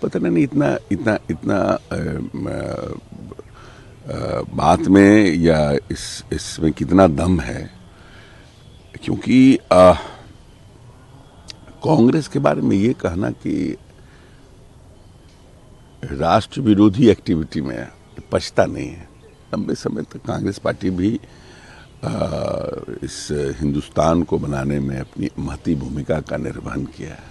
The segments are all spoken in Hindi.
पता नहीं इतना इतना इतना बात में या इसमें कितना दम है, क्योंकि कांग्रेस के बारे में ये कहना कि राष्ट्र विरोधी एक्टिविटी में पछता नहीं है। लंबे समय तक कांग्रेस पार्टी भी इस हिंदुस्तान को बनाने में अपनी महती भूमिका का निर्वहन किया है।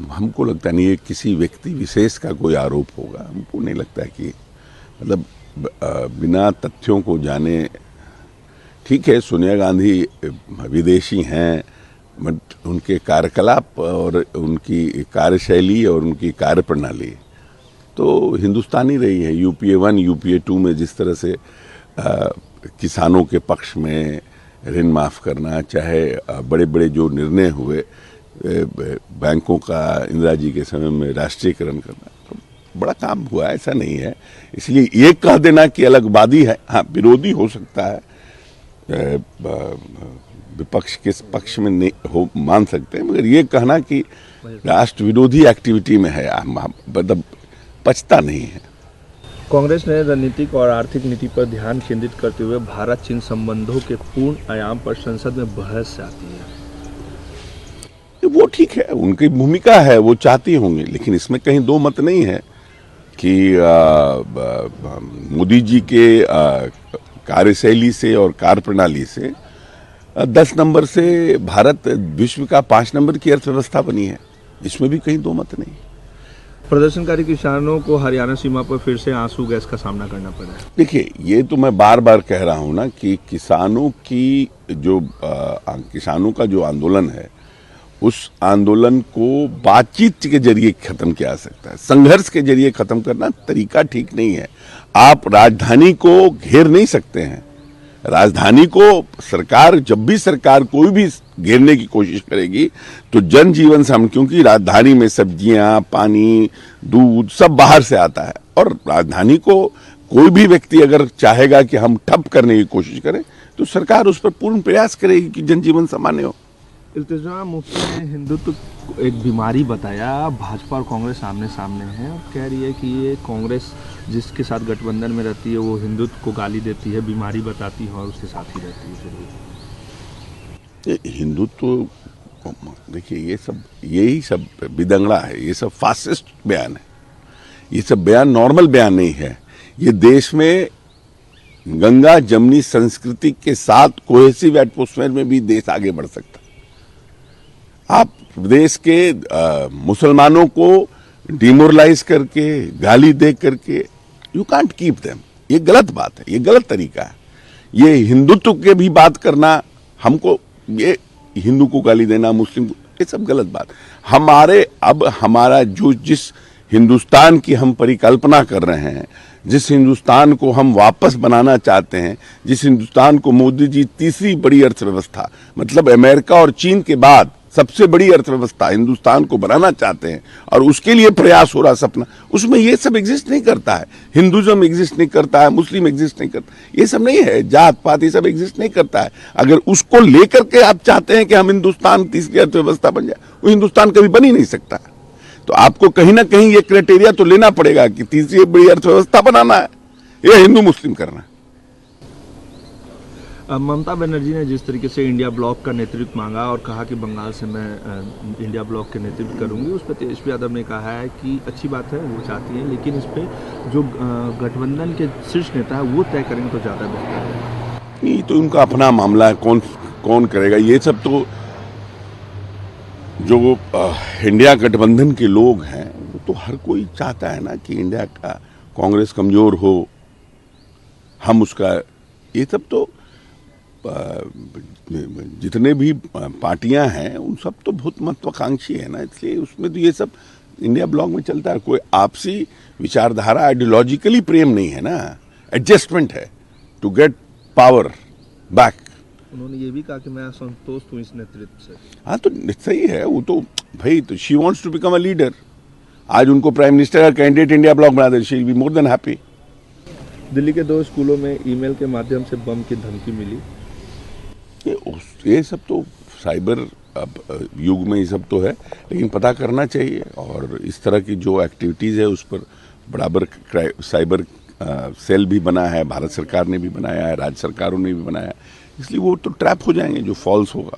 हमको लगता नहीं है किसी व्यक्ति विशेष का कोई आरोप होगा। हमको नहीं लगता है कि मतलब बिना तथ्यों को जाने, ठीक है सोनिया गांधी विदेशी हैं, बट उनके कार्यकलाप और उनकी कार्यशैली और उनकी कार्यप्रणाली तो हिंदुस्तानी रही है। यूपीए 1 यूपीए 2 में जिस तरह से किसानों के पक्ष में ऋण माफ़ करना, चाहे बड़े बड़े जो निर्णय हुए बैंकों का इंदिरा जी के समय में राष्ट्रीयकरण करना, तो बड़ा काम हुआ, ऐसा नहीं है। इसलिए ये कह देना कि अलगवादी है, हाँ विरोधी हो सकता है, विपक्ष के पक्ष में नहीं हो मान सकते हैं, मगर ये कहना कि राष्ट्र विरोधी एक्टिविटी में है मतलब पछता नहीं है। कांग्रेस ने रणनीतिक और आर्थिक नीति पर ध्यान केंद्रित करते हुए भारत चीन संबंधों के पूर्ण आयाम पर संसद में बहस आती है। वो ठीक है, उनकी भूमिका है, वो चाहती होंगी, लेकिन इसमें कहीं दो मत नहीं है कि मोदी जी के कार्यशैली से और कार्यप्रणाली से 10 नंबर से भारत विश्व का 5 नंबर की अर्थव्यवस्था बनी है। इसमें भी कहीं दो मत नहीं। प्रदर्शनकारी किसानों को हरियाणा सीमा पर फिर से आंसू गैस का सामना करना पड़ा है। देखिए, ये तो मैं बार बार कह रहा हूं ना कि किसानों का जो आंदोलन है, उस आंदोलन को बातचीत के जरिए खत्म किया जा सकता है। संघर्ष के जरिए खत्म करना तरीका ठीक नहीं है। आप राजधानी को घेर नहीं सकते हैं। राजधानी को सरकार, जब भी सरकार कोई भी घेरने की कोशिश करेगी तो जनजीवन से हम, क्योंकि राजधानी में सब्जियां, पानी, दूध सब बाहर से आता है, और राजधानी को कोई भी व्यक्ति अगर चाहेगा कि हम ठप करने की कोशिश करें तो सरकार उस पर पूर्ण प्रयास करेगी कि जनजीवन सामान्य हो। इल्तिजा मुफ्ती ने हिंदुत्व को एक बीमारी बताया। भाजपा और कांग्रेस आमने सामने हैं और कह रही है कि ये कांग्रेस जिसके साथ गठबंधन में रहती है वो हिंदुत्व को गाली देती है, बीमारी बताती है और उसके साथ ही रहती है। हिंदुत्व, देखिए यही सब बिदंगड़ा है, ये सब फासिस्ट बयान है। ये सब बयान नॉर्मल बयान नहीं है। ये देश में गंगा जमनी संस्कृति के साथ कोहेसिव एटमॉस्फेयर में भी देश आगे बढ़ सकता है। आप देश के मुसलमानों को डिमोरलाइज करके, गाली दे करके, यू कांट कीप देम। ये गलत बात है, ये गलत तरीका है। ये हिंदुत्व के भी बात करना, हमको ये हिंदू को गाली देना, मुस्लिम को, ये सब गलत बात। हमारा जो जिस हिंदुस्तान की हम परिकल्पना कर रहे हैं, जिस हिंदुस्तान को हम वापस बनाना चाहते हैं, जिस हिंदुस्तान को मोदी जी तीसरी बड़ी अर्थव्यवस्था, मतलब अमेरिका और चीन के बाद सबसे बड़ी अर्थव्यवस्था हिंदुस्तान को बनाना चाहते हैं, और उसके लिए प्रयास हो रहा सपना, उसमें ये सब एग्जिस्ट नहीं करता है। हिंदुज्म एग्जिस्ट नहीं करता है, मुस्लिम एग्जिस्ट नहीं करता, ये सब नहीं है, जात पात ये सब एग्जिस्ट नहीं करता है। अगर उसको लेकर के आप चाहते हैं कि हम हिंदुस्तान तीसरी अर्थव्यवस्था बन जाए, वो हिंदुस्तान कभी बन ही नहीं सकता। तो आपको कहीं ना कहीं ये क्राइटेरिया तो लेना पड़ेगा कि तीसरी बड़ी अर्थव्यवस्था बनाना है या हिंदू मुस्लिम करना है। ममता बनर्जी ने जिस तरीके से इंडिया ब्लॉक का नेतृत्व मांगा और कहा कि बंगाल से मैं इंडिया ब्लॉक के नेतृत्व करूंगी, उस पर तेजस्वी यादव ने कहा है कि अच्छी बात है, वो चाहती है, लेकिन इस पर जो गठबंधन के शीर्ष नेता है वो तय करेंगे तो ज़्यादा बेहतर है। नहीं तो उनका अपना मामला है, कौन करेगा ये सब। तो जो इंडिया गठबंधन के लोग हैं, वो तो हर कोई चाहता है ना कि इंडिया का कांग्रेस कमजोर हो, हम उसका, ये सब तो जितने भी पार्टियां हैं उन सब तो बहुत महत्वाकांक्षी है ना, इसलिए उसमें तो ये सब इंडिया ब्लॉक में चलता है। कोई आपसी विचारधारा, आइडियोलॉजिकली प्रेम नहीं है ना, एडजस्टमेंट है टू गेट पावर बैक। उन्होंने ये भी कहा कि मैं असंतुष्ट हूँ इस नेतृत्व से। हाँ तो सही है, वो तो भाई, तो she wants to become a leader. आज उनको प्राइम मिनिस्टर का कैंडिडेट इंडिया ब्लॉक बना दे, she will be more than happy. Delhi के 2 स्कूलों में ईमेल के माध्यम से बम की धमकी मिली। ये सब तो साइबर अब युग में ये सब तो है, लेकिन पता करना चाहिए। और इस तरह की जो एक्टिविटीज़ है उस पर बराबर साइबर सेल भी बना है, भारत सरकार ने भी बनाया है, राज्य सरकारों ने भी बनाया है, इसलिए वो तो ट्रैप हो जाएंगे जो फॉल्स होगा।